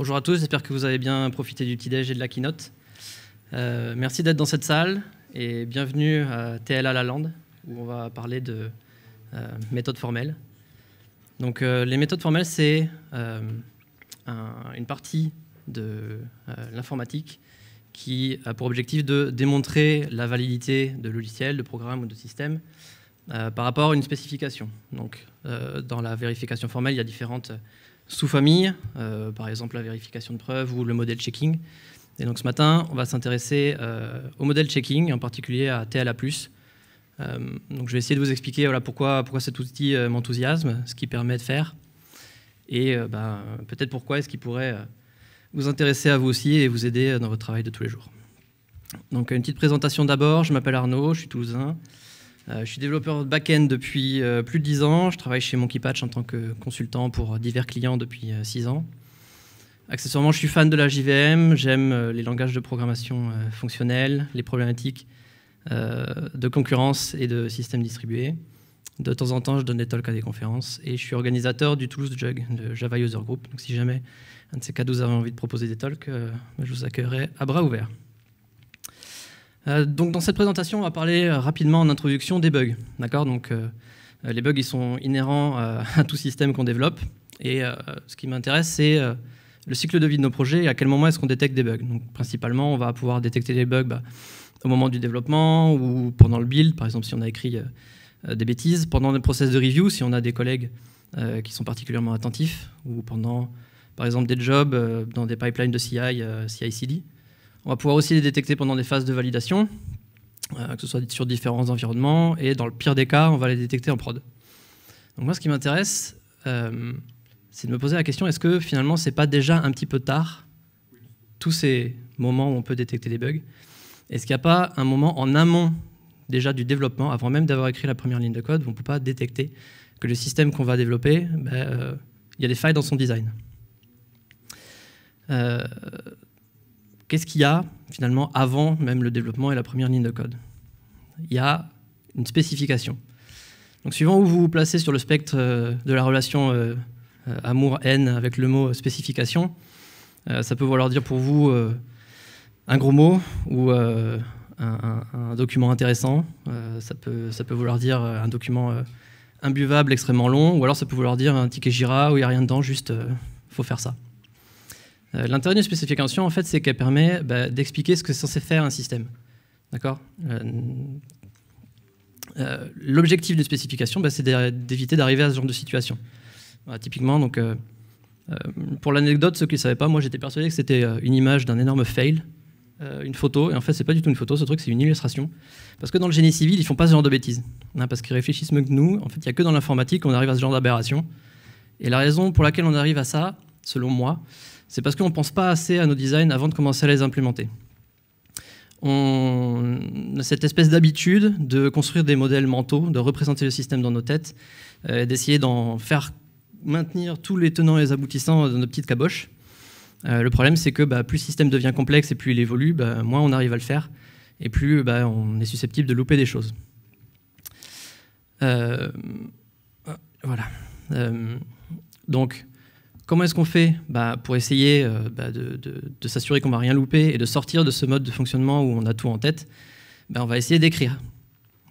Bonjour à tous, j'espère que vous avez bien profité du petit-déj et de la keynote. Merci d'être dans cette salle et bienvenue à TLA La Lande, où on va parler de méthodes formelles. Donc les méthodes formelles, c'est une partie de l'informatique qui a pour objectif de démontrer la validité de logiciels, de programmes ou de systèmes par rapport à une spécification. Donc dans la vérification formelle, il y a différentes sous-familles, par exemple la vérification de preuve ou le modèle checking. Et donc ce matin, on va s'intéresser au modèle checking, en particulier à TLA+. Donc je vais essayer de vous expliquer pourquoi cet outil m'enthousiasme, ce qu'il permet de faire, et peut-être pourquoi est-ce qu'il pourrait vous intéresser à vous aussi et vous aider dans votre travail de tous les jours. Donc une petite présentation d'abord, je m'appelle Arnaud, je suis toulousain. Je suis développeur back-end depuis plus de 10 ans. Je travaille chez Monkeypatch en tant que consultant pour divers clients depuis 6 ans. Accessoirement, je suis fan de la JVM. J'aime les langages de programmation fonctionnels, les problématiques de concurrence et de systèmes distribués. De temps en temps, je donne des talks à des conférences. Et je suis organisateur du Toulouse Jug, de Java User Group. Donc si jamais un de ces cas vous avez envie de proposer des talks, je vous accueillerai à bras ouverts. Donc dans cette présentation, on va parler rapidement en introduction des bugs. D'accord ? Donc les bugs, ils sont inhérents à tout système qu'on développe. Et ce qui m'intéresse, c'est le cycle de vie de nos projets et à quel moment est-ce qu'on détecte des bugs. Donc principalement, on va pouvoir détecter les bugs au moment du développement ou pendant le build, par exemple si on a écrit des bêtises, pendant le process de review, si on a des collègues qui sont particulièrement attentifs, ou pendant, par exemple, des jobs dans des pipelines de CI, CI/CD. On va pouvoir aussi les détecter pendant des phases de validation, que ce soit sur différents environnements, et dans le pire des cas, on va les détecter en prod. Donc moi, ce qui m'intéresse, c'est de me poser la question, est-ce que finalement, c'est pas déjà un petit peu tard, tous ces moments où on peut détecter des bugs? Est-ce qu'il n'y a pas un moment en amont déjà du développement, avant même d'avoir écrit la première ligne de code, où on ne peut pas détecter que le système qu'on va développer, il y a des failles dans son design? Qu'est-ce qu'il y a, finalement, avant même le développement et la première ligne de code? Il y a une spécification. Donc, suivant où vous vous placez sur le spectre de la relation amour-haine avec le mot spécification, ça peut vouloir dire pour vous un gros mot ou un document intéressant. Ça peut vouloir dire un document imbuvable, extrêmement long, ou alors ça peut vouloir dire un ticket Jira où il n'y a rien dedans, juste faut faire ça. L'intérêt d'une spécification, en fait, c'est qu'elle permet d'expliquer ce que c'est censé faire un système. D'accord ? L'objectif d'une spécification, c'est d'éviter d'arriver à ce genre de situation. Voilà, typiquement, donc, pour l'anecdote, ceux qui ne savaient pas, moi j'étais persuadé que c'était une image d'un énorme fail, une photo, et en fait, c'est pas du tout une photo, ce truc, c'est une illustration. Parce que dans le génie civil, ils font pas ce genre de bêtises. Parce qu'ils réfléchissent mieux que nous. En fait, il n'y a que dans l'informatique qu'on arrive à ce genre d'aberration. Et la raison pour laquelle on arrive à ça, selon moi, c'est parce qu'on ne pense pas assez à nos designs avant de commencer à les implémenter. On a cette espèce d'habitude de construire des modèles mentaux, de représenter le système dans nos têtes, d'essayer d'en faire maintenir tous les tenants et les aboutissants dans nos petites caboches. Le problème, c'est que plus le système devient complexe et plus il évolue, moins on arrive à le faire, et plus on est susceptible de louper des choses. Voilà. Donc, comment est-ce qu'on fait pour essayer de s'assurer qu'on ne va rien louper et de sortir de ce mode de fonctionnement où on a tout en tête? On va essayer d'écrire.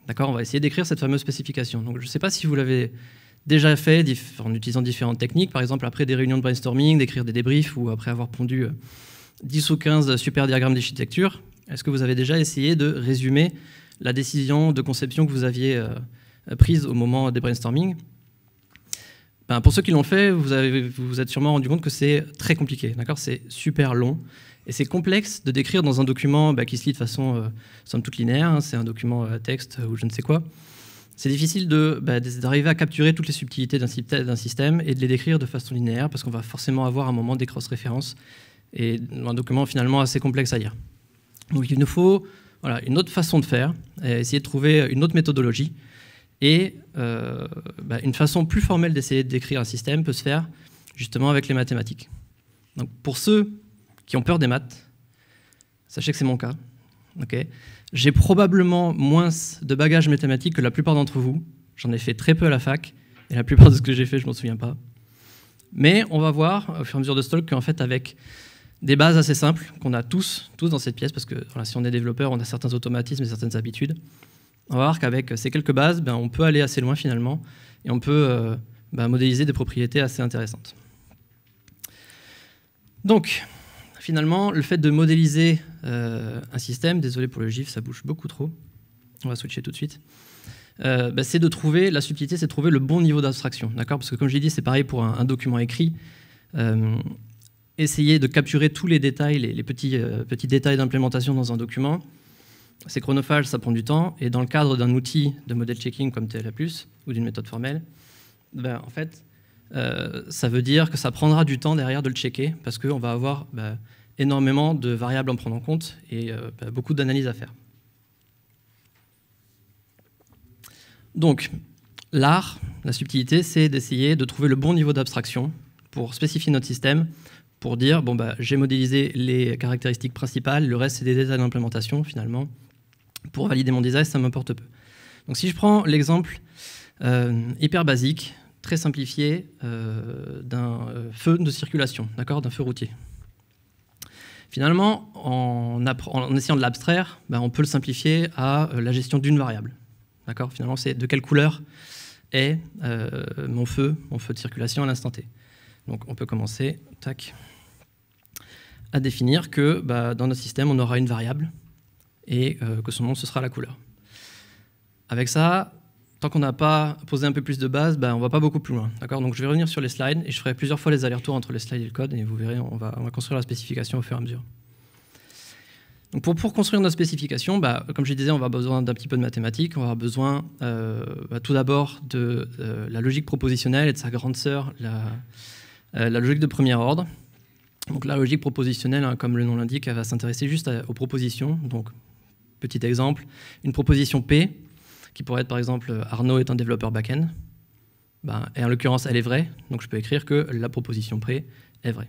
D'accord ? On va essayer d'écrire cette fameuse spécification. Donc, je ne sais pas si vous l'avez déjà fait en utilisant différentes techniques, par exemple après des réunions de brainstorming, d'écrire des débriefs ou après avoir pondu 10 ou 15 super diagrammes d'architecture. Est-ce que vous avez déjà essayé de résumer la décision de conception que vous aviez prise au moment des brainstorming? Pour ceux qui l'ont fait, vous vous êtes sûrement rendu compte que c'est très compliqué. C'est super long et c'est complexe de décrire dans un document qui se lit de façon somme toute linéaire. C'est un document texte ou je ne sais quoi. C'est difficile d'arriver à capturer toutes les subtilités d'un système et de les décrire de façon linéaire parce qu'on va forcément avoir un moment des cross-références et un document finalement assez complexe à lire. Donc il nous faut une autre façon de faire, essayer de trouver une autre méthodologie. Et une façon plus formelle d'essayer de décrire un système peut se faire justement avec les mathématiques. Donc pour ceux qui ont peur des maths, sachez que c'est mon cas. Okay. J'ai probablement moins de bagages mathématiques que la plupart d'entre vous. J'en ai fait très peu à la fac, et la plupart de ce que j'ai fait, je ne m'en souviens pas. Mais on va voir, au fur et à mesure de ce talk, qu'en fait, avec des bases assez simples, qu'on a tous dans cette pièce, parce que voilà, si on est développeur, on a certains automatismes et certaines habitudes, on va voir qu'avec ces quelques bases, on peut aller assez loin finalement, et on peut modéliser des propriétés assez intéressantes. Donc, finalement, le fait de modéliser un système, désolé pour le GIF, ça bouge beaucoup trop, on va switcher tout de suite, c'est de trouver, la subtilité, c'est de trouver le bon niveau d'abstraction, d'accord? Parce que comme je l'ai dit, c'est pareil pour un document écrit. Essayer de capturer tous les détails, les petits détails d'implémentation dans un document, c'est chronophage, ça prend du temps, et dans le cadre d'un outil de model checking comme TLA+, ou d'une méthode formelle, en fait, ça veut dire que ça prendra du temps derrière de le checker, parce qu'on va avoir énormément de variables à en prendre en compte, et beaucoup d'analyses à faire. Donc, l'art, la subtilité, c'est d'essayer de trouver le bon niveau d'abstraction pour spécifier notre système, pour dire, j'ai modélisé les caractéristiques principales, le reste, c'est des détails d'implémentation, finalement. Pour valider mon design, ça m'importe peu. Donc, si je prends l'exemple hyper basique, très simplifié, d'un feu de circulation, d'accord, d'un feu routier. Finalement, en essayant de l'abstraire, on peut le simplifier à la gestion d'une variable. D'accord ? Finalement, c'est de quelle couleur est mon feu de circulation à l'instant T. Donc, on peut commencer à définir que dans notre système, on aura une variable et que son nom, ce sera la couleur. Avec ça, tant qu'on n'a pas posé un peu plus de base, on ne va pas beaucoup plus loin. Donc, je vais revenir sur les slides et je ferai plusieurs fois les allers-retours entre les slides et le code et vous verrez, on va construire la spécification au fur et à mesure. Donc pour construire notre spécification, comme je disais, on va avoir besoin d'un petit peu de mathématiques, on va avoir besoin tout d'abord de la logique propositionnelle et de sa grande sœur, la logique de premier ordre. Donc la logique propositionnelle, comme le nom l'indique, elle va s'intéresser juste aux propositions. Donc, petit exemple, une proposition P, qui pourrait être par exemple Arnaud est un développeur back-end, et en l'occurrence elle est vraie, donc je peux écrire que la proposition P est vraie.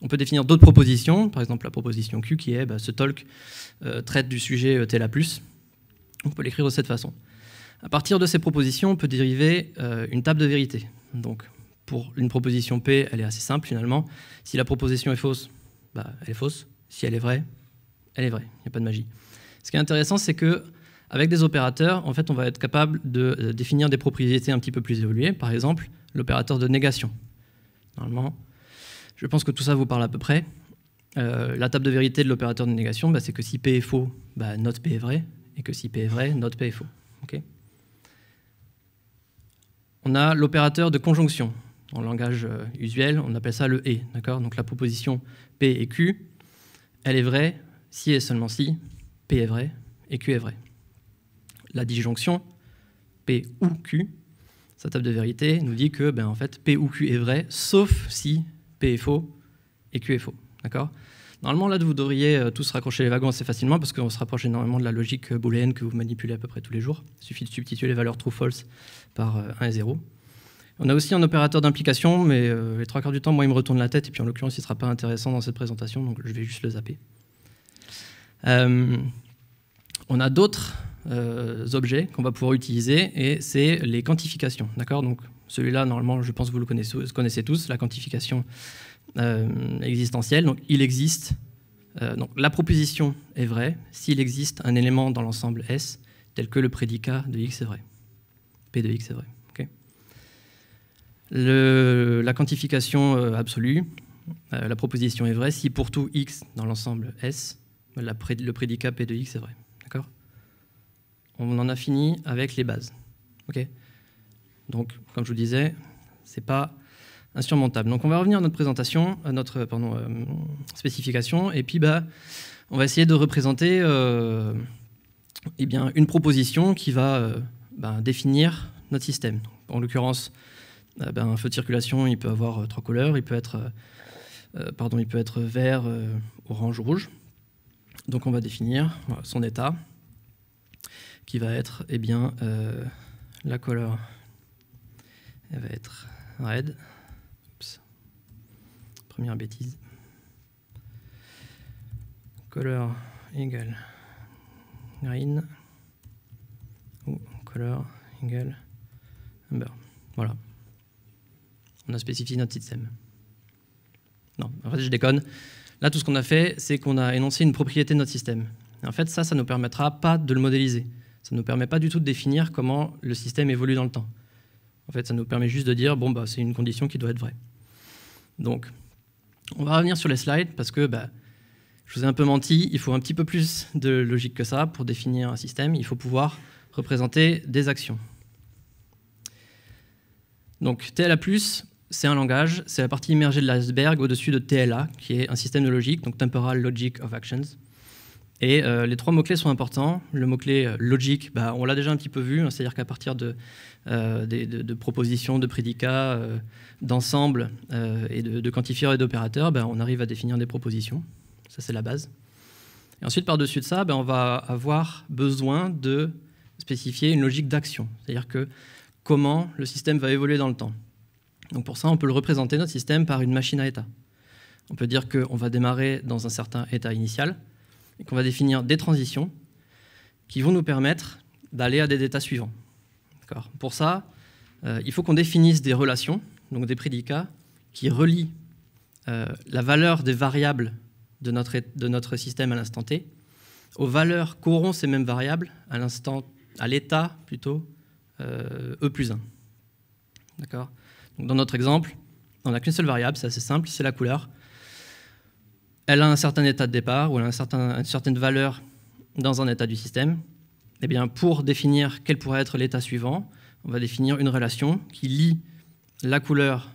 On peut définir d'autres propositions, par exemple la proposition Q qui est ce talk traite du sujet TLA+. On peut l'écrire de cette façon. À partir de ces propositions, on peut dériver une table de vérité. Donc pour une proposition P, elle est assez simple finalement. Si la proposition est fausse, elle est fausse. Si elle est vraie, elle est vraie. Il n'y a pas de magie. Ce qui est intéressant, c'est qu'avec des opérateurs, en fait, on va être capable de définir des propriétés un petit peu plus évoluées. Par exemple, l'opérateur de négation. Normalement, je pense que tout ça vous parle à peu près. La table de vérité de l'opérateur de négation, c'est que si P est faux, note P est vrai, et que si P est vrai, note P est faux. Okay. On a l'opérateur de conjonction. En langage usuel, on appelle ça le « et ». Donc la proposition P et Q, elle est vraie si et seulement si P est vrai et Q est vrai. La disjonction P ou Q, sa table de vérité nous dit que en fait, P ou Q est vrai, sauf si P est faux et Q est faux. D'accord ? Normalement, là, vous devriez tous raccrocher les wagons assez facilement parce qu'on se rapproche énormément de la logique booléenne que vous manipulez à peu près tous les jours. Il suffit de substituer les valeurs true-false par 1 et 0. On a aussi un opérateur d'implication, mais les trois quarts du temps, moi, il me retourne la tête et puis en l'occurrence, il ne sera pas intéressant dans cette présentation, donc je vais juste le zapper. On a d'autres objets qu'on va pouvoir utiliser et c'est les quantifications. D'accord ? Donc, celui-là, normalement, je pense que vous le connaissez tous, la quantification existentielle. Donc, il existe. Donc, la proposition est vraie s'il existe un élément dans l'ensemble S tel que le prédicat de X est vrai. P de X est vrai. Okay. La quantification absolue, la proposition est vraie si pour tout X dans l'ensemble S, le prédicat P de X est vrai. D'accord ? On en a fini avec les bases. Okay. Donc, comme je vous disais, ce n'est pas insurmontable. Donc, on va revenir à notre présentation, à notre spécification, et puis on va essayer de représenter une proposition qui va définir notre système. En l'occurrence, un feu de circulation, il peut avoir 3 couleurs, il peut être vert, orange, rouge. Donc, on va définir son état, qui va être, la couleur, elle va être red. Oups. Première bêtise. Color égale green ou color égale amber. Voilà. On a spécifié notre système. Non, en fait, je déconne. Là, tout ce qu'on a fait, c'est qu'on a énoncé une propriété de notre système. Et en fait, ça ne nous permettra pas de le modéliser. Ça ne nous permet pas du tout de définir comment le système évolue dans le temps. En fait, ça nous permet juste de dire, bon, c'est une condition qui doit être vraie. Donc, on va revenir sur les slides parce que je vous ai un peu menti, il faut un petit peu plus de logique que ça pour définir un système. Il faut pouvoir représenter des actions. Donc, TLA+, c'est un langage, c'est la partie immergée de l'iceberg au-dessus de TLA, qui est un système de logique, donc Temporal Logic of Actions. Et les trois mots-clés sont importants. Le mot-clé logique, on l'a déjà un petit peu vu, hein, c'est-à-dire qu'à partir de propositions, de prédicats, d'ensembles et de quantifieurs et d'opérateurs, on arrive à définir des propositions. Ça, c'est la base. Et ensuite, par-dessus de ça, on va avoir besoin de spécifier une logique d'action, c'est-à-dire que comment le système va évoluer dans le temps. Donc pour ça, on peut le représenter, notre système, par une machine à état. On peut dire qu'on va démarrer dans un certain état initial, et qu'on va définir des transitions qui vont nous permettre d'aller à des états suivants. Pour ça, il faut qu'on définisse des relations, donc des prédicats, qui relient la valeur des variables de notre système à l'instant t aux valeurs qu'auront ces mêmes variables à l'état plutôt E plus 1. D'accord ? Donc dans notre exemple, on n'a qu'une seule variable, c'est assez simple, c'est la couleur. Elle a un certain état de départ ou elle a une certaine valeur dans un état du système. Eh bien, pour définir quel pourrait être l'état suivant, on va définir une relation qui lie la couleur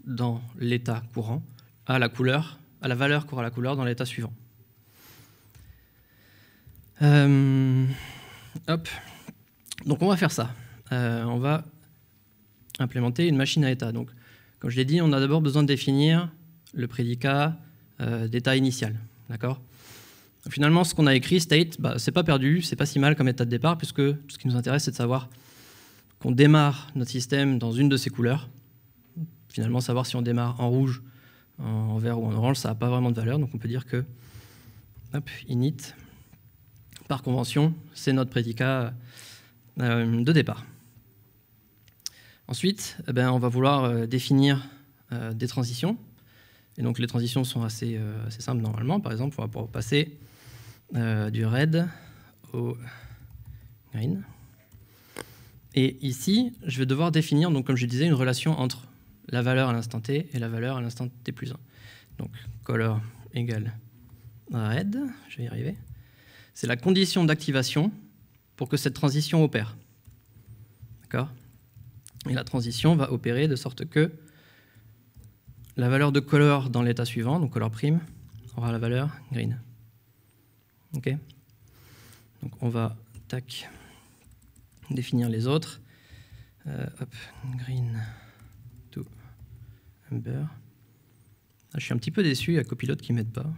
dans l'état courant à la valeur qu'aura la couleur dans l'état suivant. Donc on va faire ça. On va implémenter une machine à état. Donc, comme je l'ai dit, on a d'abord besoin de définir le prédicat d'état initial. D'accord ? Finalement, ce qu'on a écrit, state, c'est pas perdu, c'est pas si mal comme état de départ, puisque tout ce qui nous intéresse, c'est de savoir qu'on démarre notre système dans une de ces couleurs. Finalement, savoir si on démarre en rouge, en vert ou en orange, ça n'a pas vraiment de valeur, donc on peut dire que init, par convention, c'est notre prédicat de départ. Ensuite, on va vouloir définir des transitions. Et donc les transitions sont assez simples normalement. Par exemple, on va pouvoir passer du red au green. Et ici, je vais devoir définir, donc, comme je disais, une relation entre la valeur à l'instant t et la valeur à l'instant t plus 1. Donc color égale red, je vais y arriver. C'est la condition d'activation pour que cette transition opère. D'accord ? Et la transition va opérer de sorte que la valeur de color dans l'état suivant, donc color prime, aura la valeur green. OK ? Donc on va définir les autres. Green to amber. Je suis un petit peu déçu, il y a Copilote qui ne m'aide pas.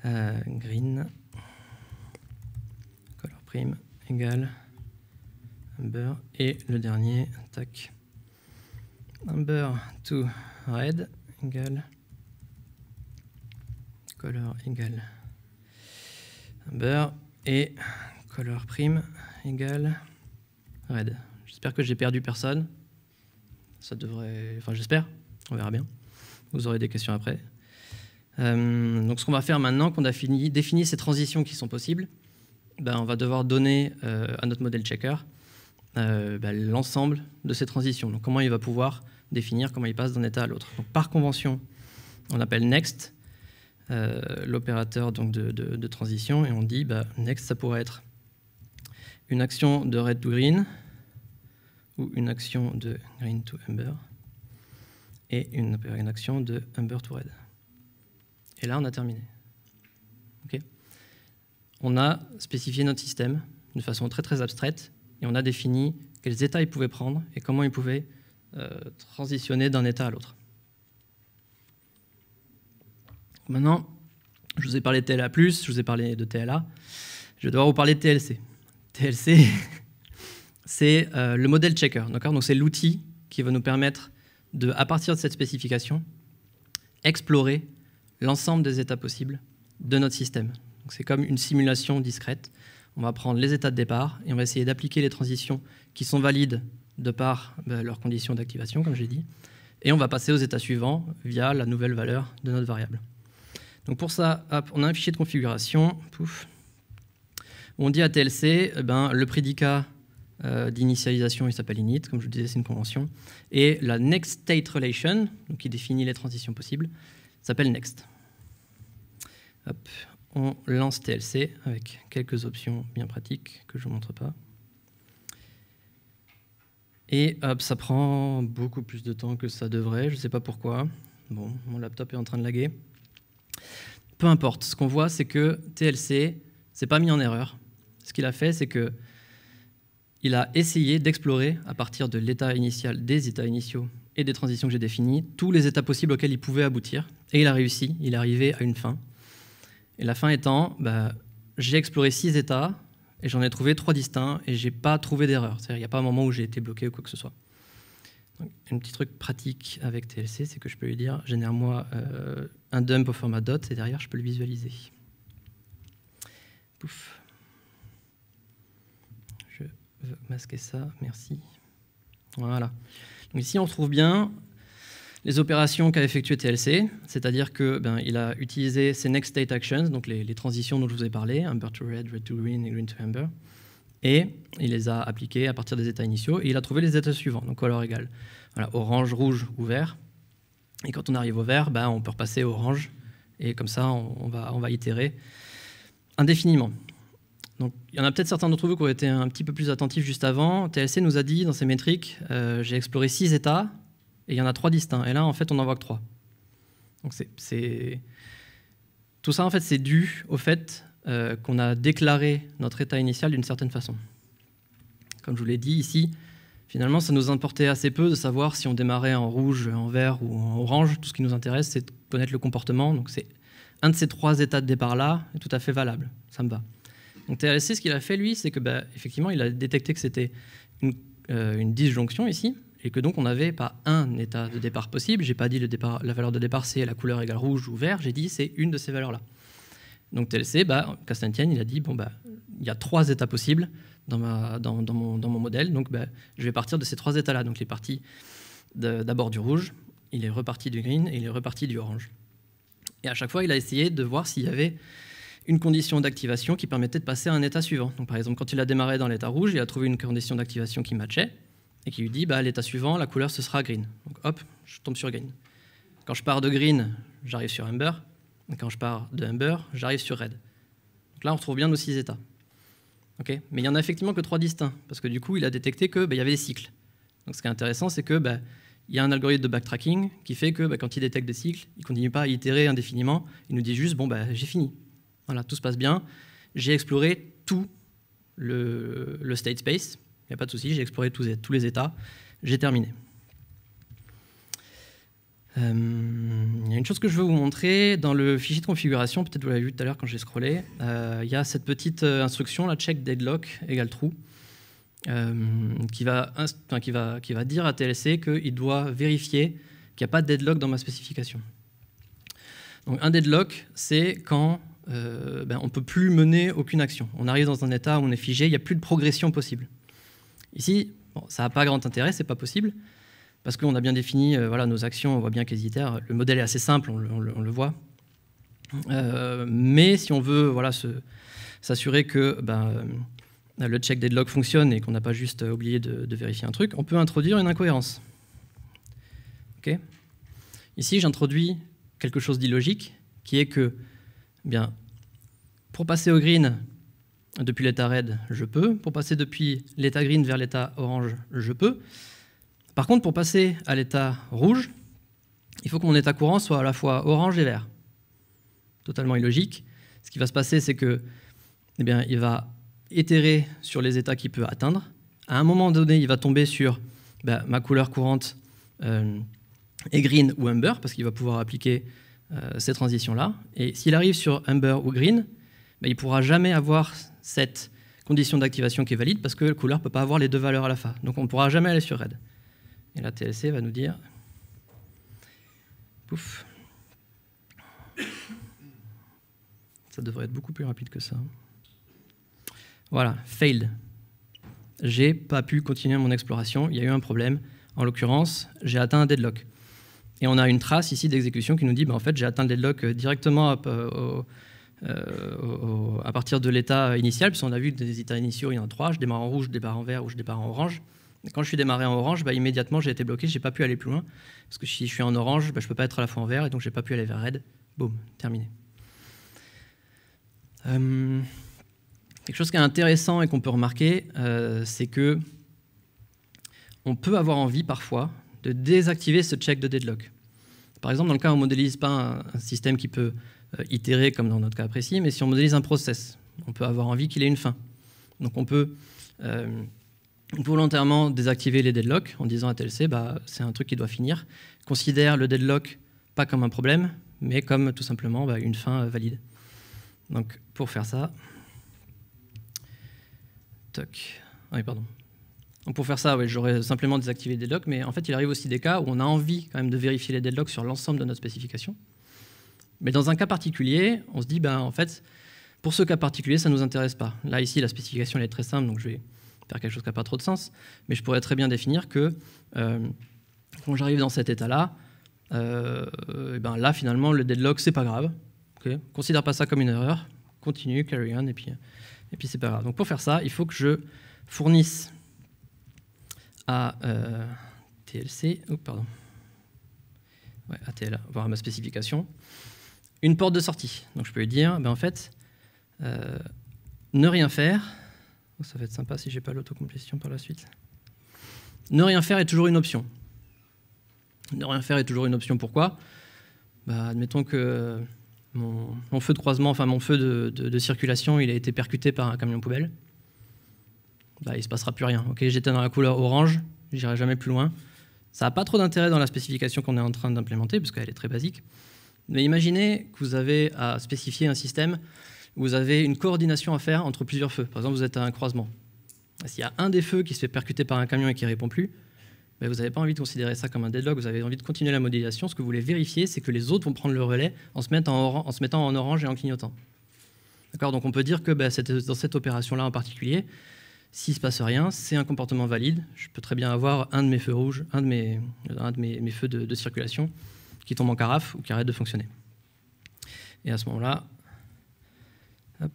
Green color prime égale amber. Et le dernier, amber to red égale color égale amber et color prime égale red. J'espère que j'ai perdu personne. Ça devrait... Enfin, j'espère. On verra bien. Vous aurez des questions après. Donc, ce qu'on va faire maintenant, qu'on a défini ces transitions qui sont possibles, on va devoir donner à notre modèle checker l'ensemble de ces transitions. Donc, comment il va pouvoir définir comment il passe d'un état à l'autre. Donc, par convention, on appelle next l'opérateur donc de transition et on dit next, ça pourrait être une action de red to green ou une action de green to amber et une action de amber to red. Et là, on a terminé. Okay. On a spécifié notre système d'une façon très très abstraite et on a défini quels états il pouvait prendre et comment il pouvait transitionner d'un état à l'autre. Maintenant, je vous ai parlé de TLA+, je vous ai parlé de TLA, je vais devoir vous parler de TLC. TLC, c'est le modèle checker, d'accord ? Donc c'est l'outil qui va nous permettre de, à partir de cette spécification, explorer l'ensemble des états possibles de notre système. Donc c'est comme une simulation discrète. On va prendre les états de départ et on va essayer d'appliquer les transitions qui sont valides de par leurs conditions d'activation, comme j'ai dit. Et on va passer aux états suivants via la nouvelle valeur de notre variable. Donc pour ça, hop, on a un fichier de configuration. Pouf. On dit à TLC, le prédicat d'initialisation, il s'appelle init, comme je vous disais, c'est une convention. Et la next state relation, donc qui définit les transitions possibles, s'appelle next. Hop, on lance TLC avec quelques options bien pratiques que je ne vous montre pas. Et hop, ça prend beaucoup plus de temps que ça devrait, je ne sais pas pourquoi. Bon, mon laptop est en train de laguer. Peu importe, ce qu'on voit, c'est que TLC s'est pas mis en erreur. Ce qu'il a fait, c'est que il a essayé d'explorer, à partir de l'état initial, des états initiaux et des transitions que j'ai définies, tous les états possibles auxquels il pouvait aboutir. Et il a réussi, il est arrivé à une fin. Et la fin étant, j'ai exploré 6 états, et j'en ai trouvé 3 distincts, et j'ai pas trouvé d'erreur. C'est-à-dire il n'y a pas un moment où j'ai été bloqué ou quoi que ce soit. Donc, un petit truc pratique avec TLC, c'est que je peux lui dire, génère-moi un dump au format dot, et derrière, je peux le visualiser. Pouf. Je veux masquer ça, merci. Voilà. Donc ici, on retrouve bien les opérations qu'a effectué TLC, c'est-à-dire qu'il a utilisé ces next state actions, donc les transitions dont je vous ai parlé, amber to red, red to green et green to amber, et il les a appliquées à partir des états initiaux, et il a trouvé les états suivants, donc color égal. Voilà, orange, rouge ou vert. Et quand on arrive au vert, on peut repasser orange, et comme ça, on va itérer indéfiniment. Donc, il y en a peut-être certains d'entre vous qui ont été un petit peu plus attentifs juste avant. TLC nous a dit dans ses métriques, j'ai exploré 6 états, et il y en a 3 distincts. Et là, en fait, on n'en voit que 3. Donc, tout ça, en fait, c'est dû au fait qu'on a déclaré notre état initial d'une certaine façon. Comme je vous l'ai dit ici, finalement, ça nous importait assez peu de savoir si on démarrait en rouge, en vert ou en orange. Tout ce qui nous intéresse, c'est de connaître le comportement. Donc, c'est un de ces 3 états de départ-là est tout à fait valable. Ça me va. Donc, TLC, ce qu'il a fait, lui, c'est que, effectivement, il a détecté que c'était une disjonction ici, et que donc on n'avait pas un état de départ possible. J'ai pas dit la valeur de départ c'est la couleur égale rouge ou vert, j'ai dit c'est une de ces valeurs-là. Donc TLC, Castantien, il a dit il y a 3 états possibles dans mon modèle, donc je vais partir de ces 3 états-là. Donc il est parti d'abord du rouge, il est reparti du green et il est reparti du orange. Et à chaque fois, il a essayé de voir s'il y avait une condition d'activation qui permettait de passer à un état suivant. Donc par exemple, quand il a démarré dans l'état rouge, il a trouvé une condition d'activation qui matchait, et qui lui dit, l'état suivant, la couleur, ce sera green. Donc hop, je tombe sur green. Quand je pars de green, j'arrive sur amber. Et quand je pars de amber, j'arrive sur red. Donc là, on retrouve bien nos 6 états. Okay, mais il n'y en a effectivement que 3 distincts, parce que du coup, il a détecté qu'il y avait des cycles. Donc ce qui est intéressant, c'est que il y a un algorithme de backtracking qui fait que quand il détecte des cycles, il ne continue pas à itérer indéfiniment, il nous dit juste, j'ai fini. Voilà, tout se passe bien. J'ai exploré tout le state space. Il n'y a pas de souci, j'ai exploré tous les états, j'ai terminé. Il y a une chose que je veux vous montrer, dans le fichier de configuration, peut-être vous l'avez vu tout à l'heure quand j'ai scrollé, il y a cette petite instruction, la check deadlock égale true, qui va dire à TLC qu'il doit vérifier qu'il n'y a pas de deadlock dans ma spécification. Donc un deadlock, c'est quand on ne peut plus mener aucune action. On arrive dans un état où on est figé, il n'y a plus de progression possible. Ici, ça n'a pas grand intérêt, c'est pas possible, parce qu'on a bien défini nos actions, on voit bien qu'elles itèrent. Le modèle est assez simple, on le voit. Mais si on veut s'assurer que le check deadlock fonctionne et qu'on n'a pas juste oublié de vérifier un truc, on peut introduire une incohérence. Okay. Ici, j'introduis quelque chose d'illogique, qui est que, pour passer au green, depuis l'état red, je peux. Pour passer depuis l'état green vers l'état orange, je peux. Par contre, pour passer à l'état rouge, il faut que mon état courant soit à la fois orange et vert. Totalement illogique. Ce qui va se passer, c'est que, il va itérer sur les états qu'il peut atteindre. À un moment donné, il va tomber sur ma couleur courante est green ou amber, parce qu'il va pouvoir appliquer ces transitions-là. Et s'il arrive sur amber ou green, il ne pourra jamais avoir cette condition d'activation qui est valide parce que la couleur ne peut pas avoir les 2 valeurs à la fois. Donc on ne pourra jamais aller sur red. Et la TLC va nous dire... Pouf. Ça devrait être beaucoup plus rapide que ça. Voilà, failed. j'ai pas pu continuer mon exploration, il y a eu un problème. En l'occurrence, j'ai atteint un deadlock. Et on a une trace ici d'exécution qui nous dit, en fait, j'ai atteint le deadlock directement à partir de l'état initial, puisqu'on a vu que des états initiaux, il y en a 3, je démarre en rouge, je démarre en vert ou je démarre en orange. Et quand je suis démarré en orange, immédiatement j'ai été bloqué, je n'ai pas pu aller plus loin, parce que si je suis en orange, je ne peux pas être à la fois en vert, et donc je n'ai pas pu aller vers red. Boum, terminé. Quelque chose qui est intéressant et qu'on peut remarquer, c'est que on peut avoir envie parfois de désactiver ce check de deadlock. Par exemple, dans le cas où on ne modélise pas un système qui peut itérer, comme dans notre cas précis, mais si on modélise un process, on peut avoir envie qu'il ait une fin. Donc on peut volontairement désactiver les deadlocks en disant à TLC, c'est un truc qui doit finir. Considère le deadlock pas comme un problème, mais comme tout simplement une fin valide. Donc pour faire ça, oui, pardon. Donc pour faire ça, j'aurais simplement désactivé les deadlocks, mais en fait, il arrive aussi des cas où on a envie quand même de vérifier les deadlocks sur l'ensemble de notre spécification. Mais dans un cas particulier, on se dit, en fait, pour ce cas particulier, ça ne nous intéresse pas. Là, ici, la spécification elle est très simple, donc je vais faire quelque chose qui n'a pas trop de sens, mais je pourrais très bien définir que quand j'arrive dans cet état-là, là, finalement, le deadlock, c'est pas grave. Okay, considère pas ça comme une erreur, continue, carry on, et puis c'est pas grave. Donc pour faire ça, il faut que je fournisse à TLC, à TLA, voire à ma spécification, une porte de sortie. Donc je peux lui dire, en fait, ne rien faire. Ça va être sympa si j'ai pas l'autocomplétion par la suite. Ne rien faire est toujours une option. Ne rien faire est toujours une option. Pourquoi ? Admettons que mon feu de croisement, enfin mon feu de circulation, il a été percuté par un camion poubelle. Il ne se passera plus rien. Okay, j'étais dans la couleur orange, j'irai jamais plus loin. Ça n'a pas trop d'intérêt dans la spécification qu'on est en train d'implémenter, parce qu'elle est très basique. Mais imaginez que vous avez à spécifier un système où vous avez une coordination à faire entre plusieurs feux. Par exemple, vous êtes à un croisement. S'il y a un des feux qui se fait percuter par un camion et qui ne répond plus, vous n'avez pas envie de considérer ça comme un deadlock, vous avez envie de continuer la modélisation. Ce que vous voulez vérifier, c'est que les autres vont prendre le relais en se mettant en orange et en clignotant. D'accord ? Donc on peut dire que dans cette opération-là en particulier, s'il ne se passe rien, c'est un comportement valide. Je peux très bien avoir un de mes feux rouges, un de mes feux de circulation qui tombe en carafe ou qui arrête de fonctionner. Et à ce moment-là, hop.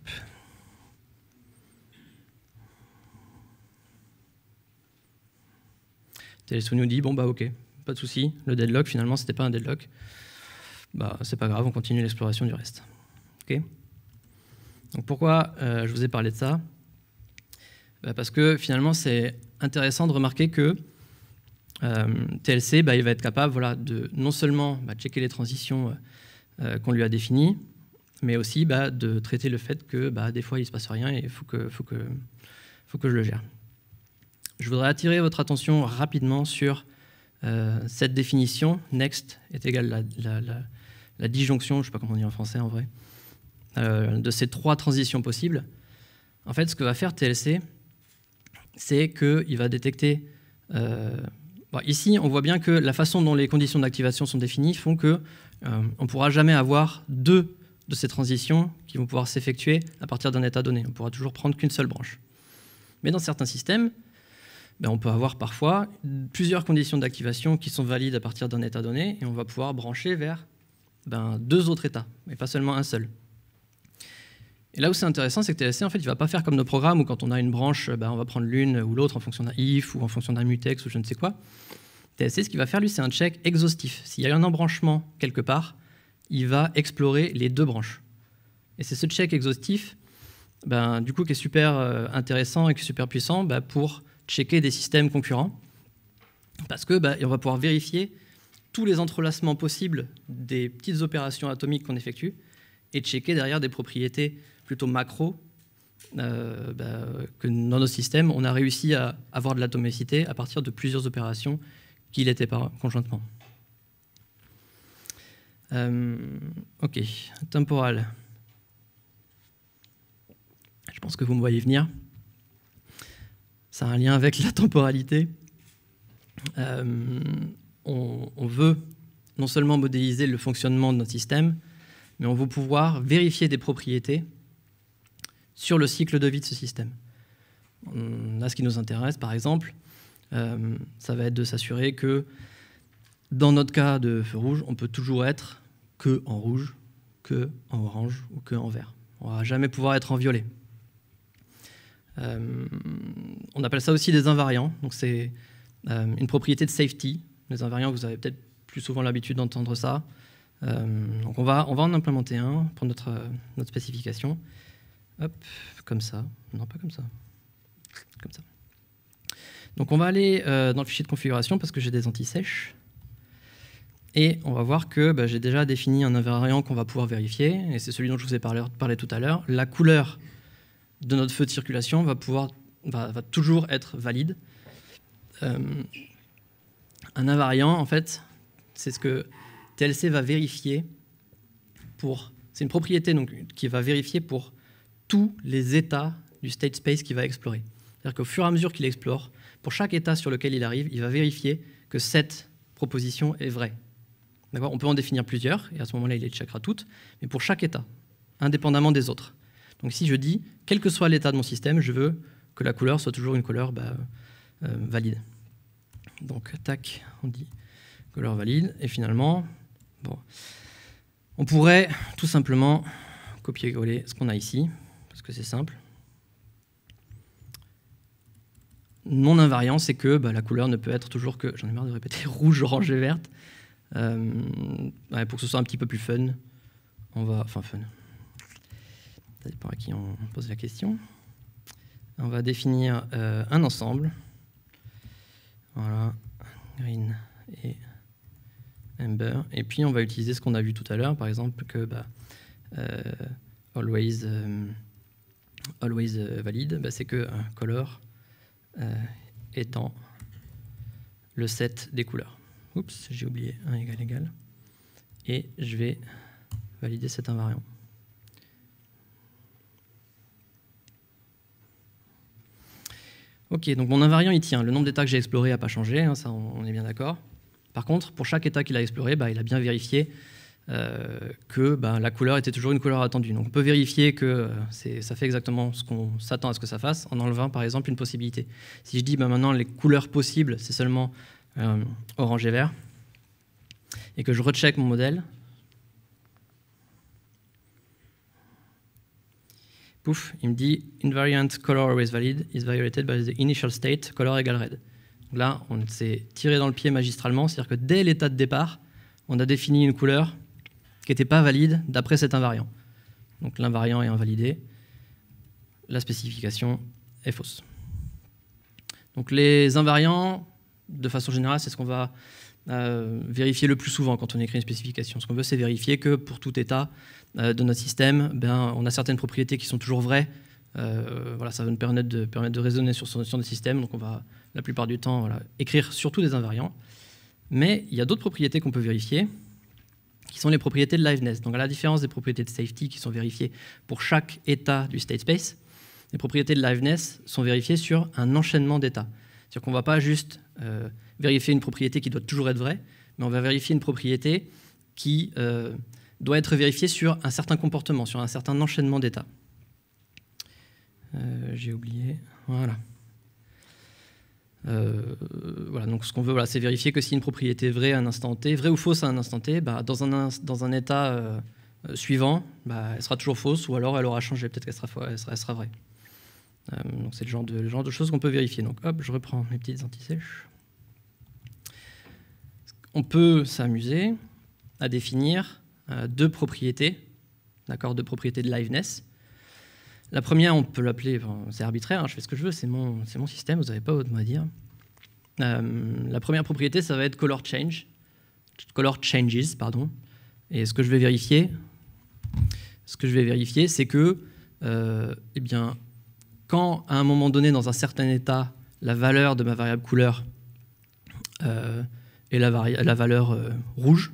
TLC nous dit, ok, pas de souci, le deadlock, finalement, c'était pas un deadlock. C'est pas grave, on continue l'exploration du reste. Okay. Donc pourquoi je vous ai parlé de ça ? Parce que finalement, c'est intéressant de remarquer que TLC, il va être capable de non seulement checker les transitions qu'on lui a définies, mais aussi de traiter le fait que des fois, il ne se passe rien et il faut que je le gère. Je voudrais attirer votre attention rapidement sur cette définition. Next est égal la disjonction, je ne sais pas comment on dit en français en vrai, de ces 3 transitions possibles. En fait, ce que va faire TLC, c'est qu'il va détecter... ici, on voit bien que la façon dont les conditions d'activation sont définies font qu'on ne pourra jamais avoir 2 de ces transitions qui vont pouvoir s'effectuer à partir d'un état donné. On ne pourra toujours prendre qu'une seule branche. Mais dans certains systèmes, on peut avoir parfois plusieurs conditions d'activation qui sont valides à partir d'un état donné, et on va pouvoir brancher vers 2 autres états, mais pas seulement un seul. Et là où c'est intéressant, c'est que TLC, en fait, il ne va pas faire comme nos programmes où quand on a une branche, on va prendre l'une ou l'autre en fonction d'un if ou en fonction d'un mutex ou je ne sais quoi. TLC, ce qu'il va faire, lui, c'est un check exhaustif. S'il y a un embranchement quelque part, il va explorer les 2 branches. Et c'est ce check exhaustif, du coup, qui est super intéressant et qui est super puissant pour checker des systèmes concurrents. Parce que on va pouvoir vérifier tous les entrelacements possibles des petites opérations atomiques qu'on effectue et checker derrière des propriétés plutôt macro que dans nos systèmes, on a réussi à avoir de l'atomicité à partir de plusieurs opérations qui l'étaient pas conjointement. Ok, temporal. Je pense que vous me voyez venir. Ça a un lien avec la temporalité. On veut non seulement modéliser le fonctionnement de notre système, mais on veut pouvoir vérifier des propriétés sur le cycle de vie de ce système. Là, ce qui nous intéresse, par exemple, ça va être de s'assurer que dans notre cas de feu rouge, on peut toujours être que en rouge, que en orange ou que en vert. On ne va jamais pouvoir être en violet. On appelle ça aussi des invariants. Donc c'est une propriété de safety. Les invariants, vous avez peut-être plus souvent l'habitude d'entendre ça. Donc on va en implémenter un pour notre spécification. Hop, comme ça. Non, pas comme ça. Comme ça. Donc on va aller dans le fichier de configuration parce que j'ai des anti-sèches. Et on va voir que j'ai déjà défini un invariant qu'on va pouvoir vérifier. Et c'est celui dont je vous ai parlé tout à l'heure. La couleur de notre feu de circulation va toujours être valide. Un invariant, en fait, c'est ce que TLC va vérifier pour... C'est une propriété donc, qui va vérifier pour tous les états du state space qu'il va explorer. C'est-à-dire qu'au fur et à mesure qu'il explore, pour chaque état sur lequel il arrive, il va vérifier que cette proposition est vraie. On peut en définir plusieurs, et à ce moment-là, il les checkera toutes, mais pour chaque état, indépendamment des autres. Donc si je dis, quel que soit l'état de mon système, je veux que la couleur soit toujours une couleur valide. Donc, tac, on dit couleur valide, et finalement, on pourrait tout simplement copier-coller ce qu'on a ici, parce que c'est simple. Mon invariant, c'est que la couleur ne peut être toujours que, j'en ai marre de répéter, rouge, orange et verte. Pour que ce soit un petit peu plus fun, fun. Ça dépend à qui on pose la question. On va définir un ensemble. Voilà, green et amber. Et puis on va utiliser ce qu'on a vu tout à l'heure, par exemple que always valide, c'est que color étant le set des couleurs. Oups, j'ai oublié un égal. Et je vais valider cet invariant. Ok, donc mon invariant, il tient. Le nombre d'états que j'ai exploré n'a pas changé, ça on est bien d'accord. Par contre, pour chaque état qu'il a exploré, il a bien vérifié que la couleur était toujours une couleur attendue. Donc on peut vérifier que ça fait exactement ce qu'on s'attend à ce que ça fasse en enlevant par exemple une possibilité. Si je dis maintenant les couleurs possibles, c'est seulement orange et vert, et que je recheck mon modèle, pouf, il me dit invariant color always valid is violated by the initial state color égale red. Donc là, on s'est tiré dans le pied magistralement, c'est-à-dire que dès l'état de départ, on a défini une couleur qui n'était pas valide d'après cet invariant. Donc l'invariant est invalidé, la spécification est fausse. Donc les invariants, de façon générale, c'est ce qu'on va vérifier le plus souvent quand on écrit une spécification. Ce qu'on veut, c'est vérifier que pour tout état de notre système, on a certaines propriétés qui sont toujours vraies. Ça va nous permettre de raisonner sur son notion de système. Donc on va, la plupart du temps, écrire surtout des invariants. Mais il y a d'autres propriétés qu'on peut vérifier, qui sont les propriétés de liveness. Donc à la différence des propriétés de safety qui sont vérifiées pour chaque état du state space, les propriétés de liveness sont vérifiées sur un enchaînement d'états. C'est-à-dire qu'on ne va pas juste vérifier une propriété qui doit toujours être vraie, mais on va vérifier une propriété qui doit être vérifiée sur un certain comportement, sur un certain enchaînement d'états. J'ai oublié. Voilà. Donc ce qu'on veut, c'est vérifier que si une propriété est vraie à un instant T, vraie ou fausse à un instant T, dans un état suivant, elle sera toujours fausse, ou alors elle aura changé, peut-être qu'elle sera vraie. Donc c'est le genre de choses qu'on peut vérifier. Donc hop, je reprends mes petites anti-sèches. On peut s'amuser à définir deux propriétés, deux propriétés de liveness. La première, on peut l'appeler, c'est arbitraire, je fais ce que je veux, c'est mon système, vous n'avez pas votre mot à dire. La première propriété, ça va être color changes, pardon. Et ce que je vais vérifier, c'est que, quand à un moment donné, dans un certain état, la valeur de ma variable couleur est la valeur rouge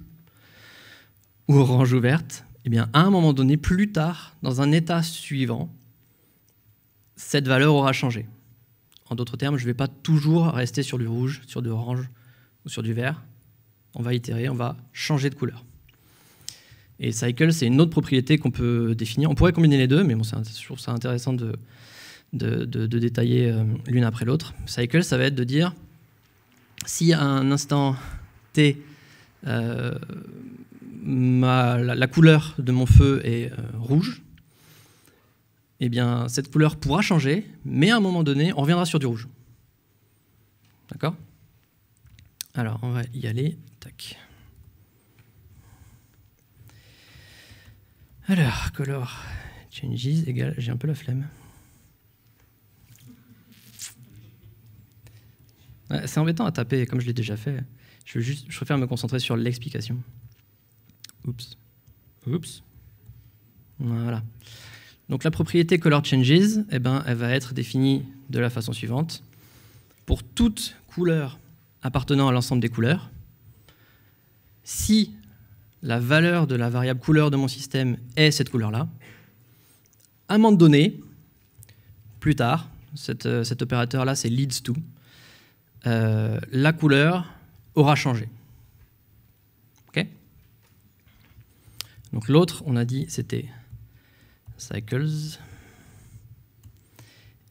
ou orange ou verte, à un moment donné, plus tard, dans un état suivant, cette valeur aura changé. En d'autres termes, je ne vais pas toujours rester sur du rouge, sur du orange ou sur du vert. On va itérer, on va changer de couleur. Et cycle, c'est une autre propriété qu'on peut définir. On pourrait combiner les deux, mais je trouve ça intéressant de de détailler l'une après l'autre. Cycle, ça va être de dire, si à un instant T, la couleur de mon feu est rouge, eh bien, cette couleur pourra changer, mais à un moment donné, on reviendra sur du rouge. D'accord ? Alors, on va y aller. Tac. Alors, color changes égale, j'ai un peu la flemme. Ouais, c'est embêtant à taper, comme je l'ai déjà fait. Je préfère me concentrer sur l'explication. Oups. Voilà. Donc la propriété color changes, eh ben, elle va être définie de la façon suivante. Pour toute couleur appartenant à l'ensemble des couleurs, si la valeur de la variable couleur de mon système est cette couleur-là, à un moment donné, plus tard, cet opérateur-là, c'est leads to, la couleur aura changé. Okay ? Donc l'autre, on a dit, c'était cycles.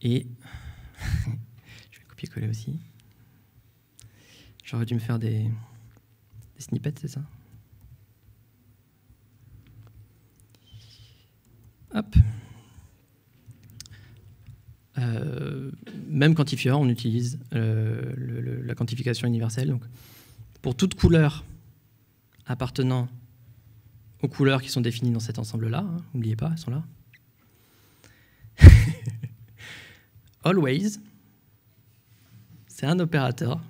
Et je vais copier-coller aussi. J'aurais dû me faire des snippets, c'est ça ? Hop. Même quantifieur, on utilise la quantification universelle. Donc, pour toute couleur appartenant aux couleurs qui sont définies dans cet ensemble-là, n'oubliez pas, elles sont là. Always, c'est un opérateur.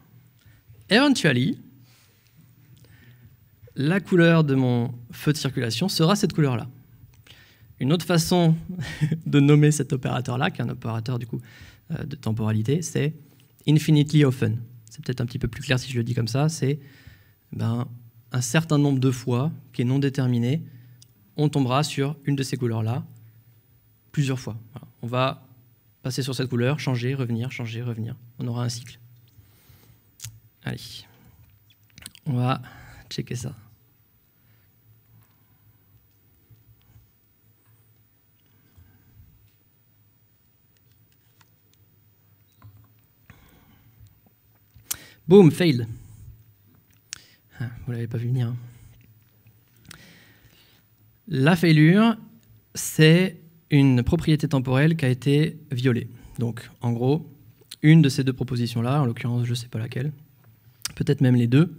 Eventually, la couleur de mon feu de circulation sera cette couleur-là. Une autre façon de nommer cet opérateur-là, qui est un opérateur du coup de temporalité, c'est infinitely often. C'est peut-être un petit peu plus clair si je le dis comme ça. C'est un certain nombre de fois, qui est non déterminé, on tombera sur une de ces couleurs-là plusieurs fois. Voilà. On va passer sur cette couleur, changer, revenir, changer, revenir. On aura un cycle. Allez, on va checker ça. Boom, failed. Vous ne l'avez pas vu venir. La failure, c'est une propriété temporelle qui a été violée. Donc, en gros, une de ces deux propositions-là, en l'occurrence, je ne sais pas laquelle, peut-être même les deux,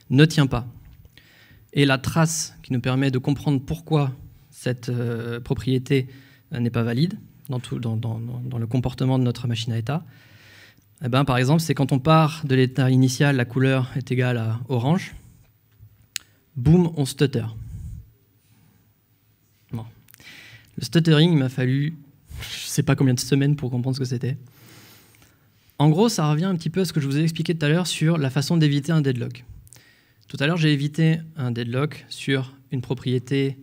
ne tient pas. Et la trace qui nous permet de comprendre pourquoi cette propriété n'est pas valide dans le comportement de notre machine à état, eh ben, par exemple, c'est quand on part de l'état initial, la couleur est égale à orange, boum, on stutter. Bon. Le stuttering, il m'a fallu, je ne sais pas combien de semaines pour comprendre ce que c'était. En gros, ça revient un petit peu à ce que je vous ai expliqué tout à l'heure sur la façon d'éviter un deadlock. Tout à l'heure, j'ai évité un deadlock sur une propriété,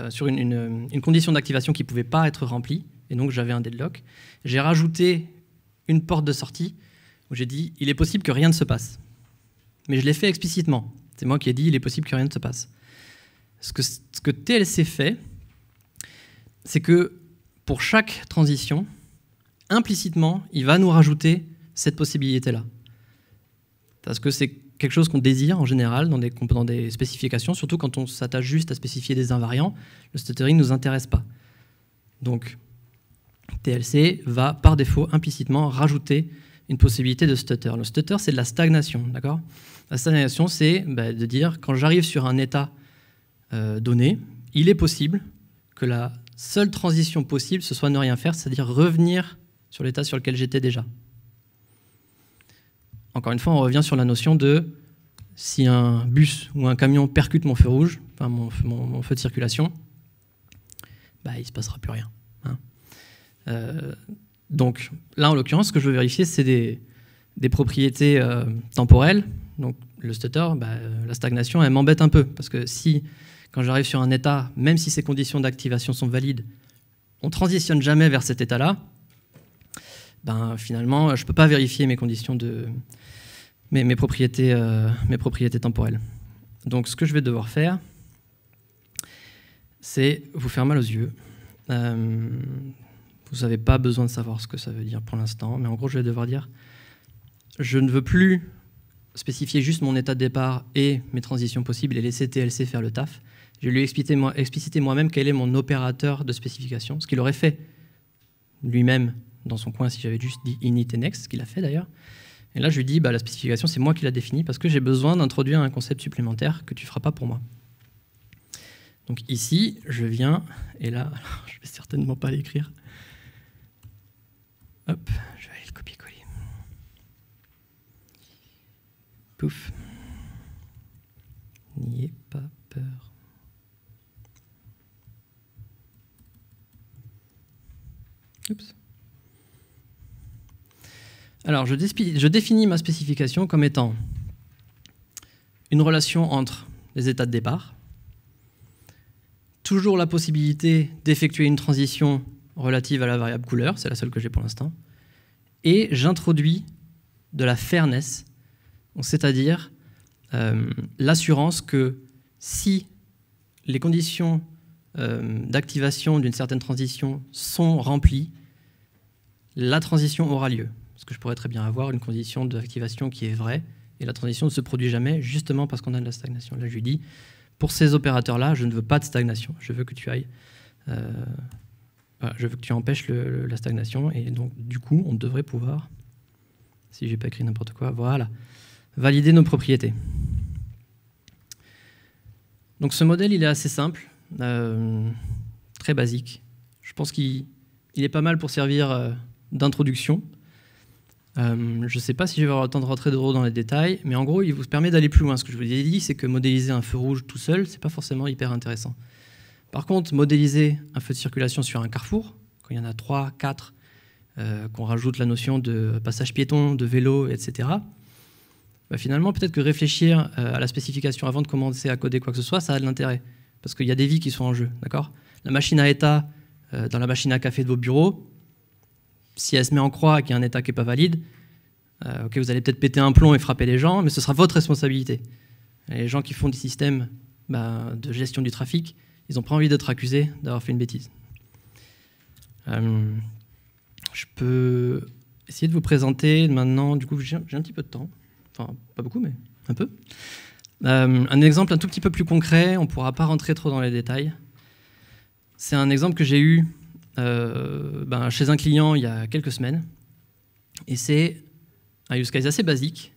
sur une condition d'activation qui ne pouvait pas être remplie, et donc j'avais un deadlock. J'ai rajouté une porte de sortie où j'ai dit il est possible que rien ne se passe. Mais je l'ai fait explicitement. C'est moi qui ai dit il est possible que rien ne se passe. Ce que TLC fait, c'est que pour chaque transition, implicitement, il va nous rajouter cette possibilité-là. Parce que c'est quelque chose qu'on désire en général dans des spécifications, surtout quand on s'attache juste à spécifier des invariants. Le stuttering ne nous intéresse pas. Donc, TLC va par défaut implicitement rajouter une possibilité de stutter. Le stutter, c'est de la stagnation, d'accord ? La stagnation, c'est de dire quand j'arrive sur un état donné, il est possible que la seule transition possible, ce soit ne rien faire, c'est-à-dire revenir sur l'état sur lequel j'étais déjà. Encore une fois, on revient sur la notion de si un bus ou un camion percute mon feu rouge, enfin mon feu de circulation, il ne se passera plus rien. Donc là, en l'occurrence, ce que je veux vérifier, c'est des propriétés temporelles. Donc le stutter, la stagnation, elle m'embête un peu, parce que si, quand j'arrive sur un état, même si ces conditions d'activation sont valides, on ne transitionne jamais vers cet état-là, finalement, je ne peux pas vérifier mes conditions mes propriétés temporelles. Donc ce que je vais devoir faire, c'est vous faire mal aux yeux, vous Vous n'avez pas besoin de savoir ce que ça veut dire pour l'instant, mais en gros, je vais devoir dire, je ne veux plus spécifier juste mon état de départ et mes transitions possibles et laisser TLC faire le taf. Je vais lui expliciter moi-même quel est mon opérateur de spécification, ce qu'il aurait fait lui-même dans son coin si j'avais juste dit init et next, ce qu'il a fait d'ailleurs. Et là, je lui dis, la spécification, c'est moi qui la définis parce que j'ai besoin d'introduire un concept supplémentaire que tu ne feras pas pour moi. Donc ici, je viens, et là, je ne vais certainement pas l'écrire. Hop, je vais aller le copier-coller. Pouf. N'ayez pas peur. Oups. Alors, je définis ma spécification comme étant une relation entre les états de départ, toujours la possibilité d'effectuer une transition relative à la variable couleur, c'est la seule que j'ai pour l'instant, et j'introduis de la fairness, c'est-à-dire l'assurance que si les conditions d'activation d'une certaine transition sont remplies, la transition aura lieu. Parce que je pourrais très bien avoir une condition d'activation qui est vraie, et la transition ne se produit jamais, justement parce qu'on a de la stagnation. Là, je lui dis, pour ces opérateurs-là, je ne veux pas de stagnation. Je veux que tu ailles... je veux que tu empêches la stagnation, et donc, du coup, on devrait pouvoir, si j'ai pas écrit n'importe quoi, voilà, valider nos propriétés. Donc ce modèle, il est assez simple, très basique. Je pense qu'il est pas mal pour servir d'introduction. Je ne sais pas si je vais avoir le temps de rentrer dans les détails, mais en gros, il vous permet d'aller plus loin. Ce que je vous ai dit, c'est que modéliser un feu rouge tout seul, c'est pas forcément hyper intéressant. Par contre, modéliser un feu de circulation sur un carrefour, quand il y en a 3, 4, qu'on rajoute la notion de passage piéton, de vélo, etc., finalement, peut-être que réfléchir à la spécification avant de commencer à coder quoi que ce soit, ça a de l'intérêt. Parce qu'il y a des vies qui sont en jeu, d'accord ? La machine à état dans la machine à café de vos bureaux, si elle se met en croix et qu'il y a un état qui n'est pas valide, ok, vous allez peut-être péter un plomb et frapper les gens, mais ce sera votre responsabilité. Et les gens qui font des systèmes de gestion du trafic, ils n'ont pas envie d'être accusés d'avoir fait une bêtise. Je peux essayer de vous présenter maintenant, du coup j'ai un petit peu de temps, enfin pas beaucoup, mais un peu. Un exemple un tout petit peu plus concret, on ne pourra pas rentrer trop dans les détails. C'est un exemple que j'ai eu chez un client il y a quelques semaines, et c'est un use case assez basique.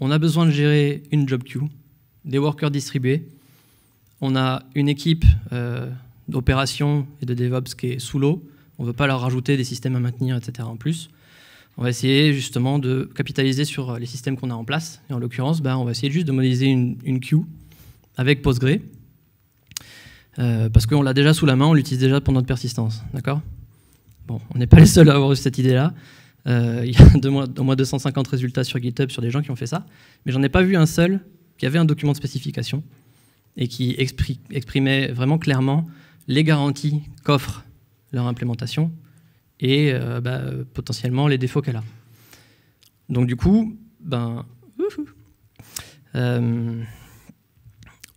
On a besoin de gérer une job queue, des workers distribués. On a une équipe d'opération et de DevOps qui est sous l'eau. On ne veut pas leur rajouter des systèmes à maintenir, etc. en plus. On va essayer justement de capitaliser sur les systèmes qu'on a en place. Et en l'occurrence, on va essayer juste de modéliser une queue avec Postgre. Parce qu'on l'a déjà sous la main, on l'utilise déjà pour notre persistance. D'accord ? Bon, on n'est pas les seuls à avoir eu cette idée-là. Il y a au moins 250 résultats sur GitHub sur des gens qui ont fait ça. Mais j'en ai pas vu un seul qui avait un document de spécification et qui exprimait vraiment clairement les garanties qu'offre leur implémentation et potentiellement les défauts qu'elle a. Donc du coup,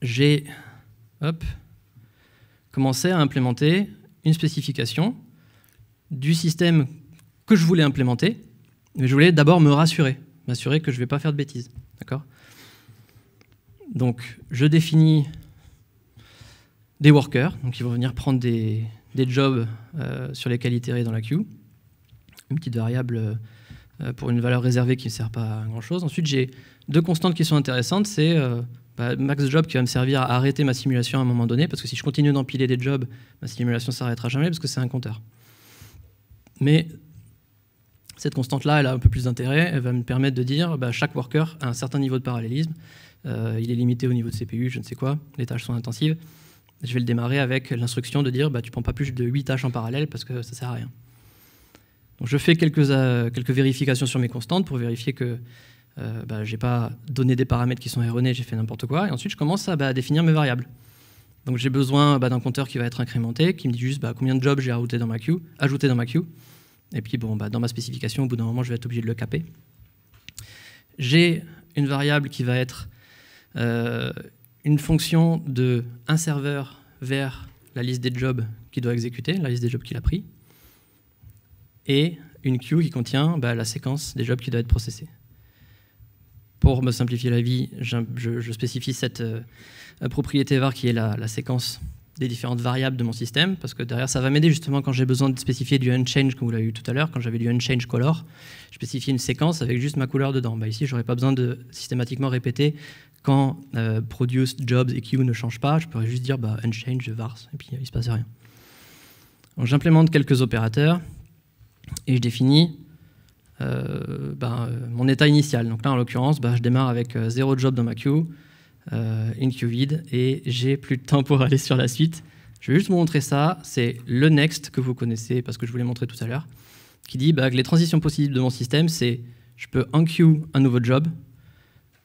j'ai commencé à implémenter une spécification du système que je voulais implémenter, mais je voulais d'abord m'assurer que je ne vais pas faire de bêtises. D'accord ? Donc, je définis des workers, donc ils vont venir prendre des jobs sur lesquels itérer dans la queue, une petite variable pour une valeur réservée qui ne sert pas à grand-chose. Ensuite, j'ai deux constantes qui sont intéressantes, c'est max job qui va me servir à arrêter ma simulation à un moment donné, parce que si je continue d'empiler des jobs, ma simulation ne s'arrêtera jamais, parce que c'est un compteur. Mais cette constante-là, elle a un peu plus d'intérêt, elle va me permettre de dire chaque worker a un certain niveau de parallélisme, il est limité au niveau de CPU, je ne sais quoi, les tâches sont intensives. Je vais le démarrer avec l'instruction de dire tu ne prends pas plus de 8 tâches en parallèle parce que ça ne sert à rien. Donc je fais quelques vérifications sur mes constantes pour vérifier que je n'ai pas donné des paramètres qui sont erronés, j'ai fait n'importe quoi, et ensuite je commence à définir mes variables. Donc j'ai besoin d'un compteur qui va être incrémenté, qui me dit juste combien de jobs j'ai ajouté dans ma queue, et puis dans ma spécification, au bout d'un moment, je vais être obligé de le caper. J'ai une variable qui va être une fonction d'un serveur vers la liste des jobs qu'il doit exécuter, la liste des jobs qu'il a pris. et une queue qui contient la séquence des jobs qui doivent être processés. Pour me simplifier la vie, je spécifie cette propriété var qui est la séquence des différentes variables de mon système, parce que derrière, ça va m'aider justement quand j'ai besoin de spécifier du unChange, comme vous l'avez vu tout à l'heure, quand j'avais du unChange color, je spécifiais une séquence avec juste ma couleur dedans. Ici, je n'aurais pas besoin de systématiquement répéter quand produce, jobs et queue ne changent pas, je pourrais juste dire unChange vars, et puis il ne se passe rien. Donc j'implémente quelques opérateurs, et je définis mon état initial. Donc là, en l'occurrence, je démarre avec 0 job dans ma queue, une queue vide, et j'ai plus de temps pour aller sur la suite. Je vais juste vous montrer ça. C'est le next que vous connaissez, parce que je vous l'ai montré tout à l'heure, qui dit que les transitions possibles de mon système, c'est je peux enqueue un nouveau job,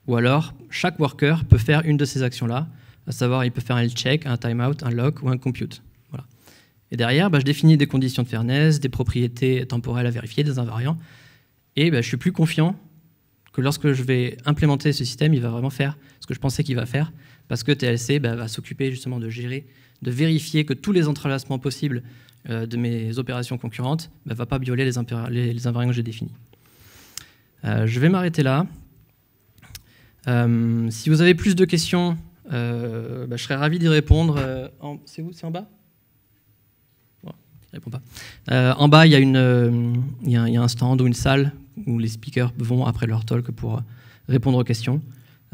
ou alors chaque worker peut faire une de ces actions-là, à savoir il peut faire un check, un timeout, un lock ou un compute. Voilà. Et derrière, je définis des conditions de fairness, des propriétés temporelles à vérifier, des invariants, et je suis plus confiant que lorsque je vais implémenter ce système, il va vraiment faire ce que je pensais qu'il va faire, parce que TLC va s'occuper justement de gérer, de vérifier que tous les entrelacements possibles de mes opérations concurrentes ne vont pas violer les invariants que j'ai définis. Je vais m'arrêter là. Si vous avez plus de questions, je serais ravi d'y répondre. C'est où? C'est en bas? Bon, il répond pas. En bas, il y a un stand ou une salle où les speakers vont après leur talk pour répondre aux questions.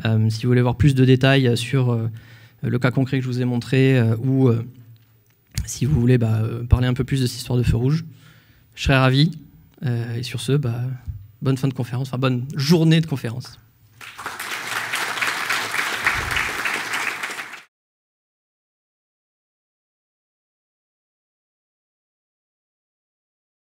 Si vous voulez voir plus de détails sur le cas concret que je vous ai montré, ou si vous voulez parler un peu plus de cette histoire de feu rouge, je serais ravi. Et sur ce, bonne fin de conférence, bonne journée de conférence.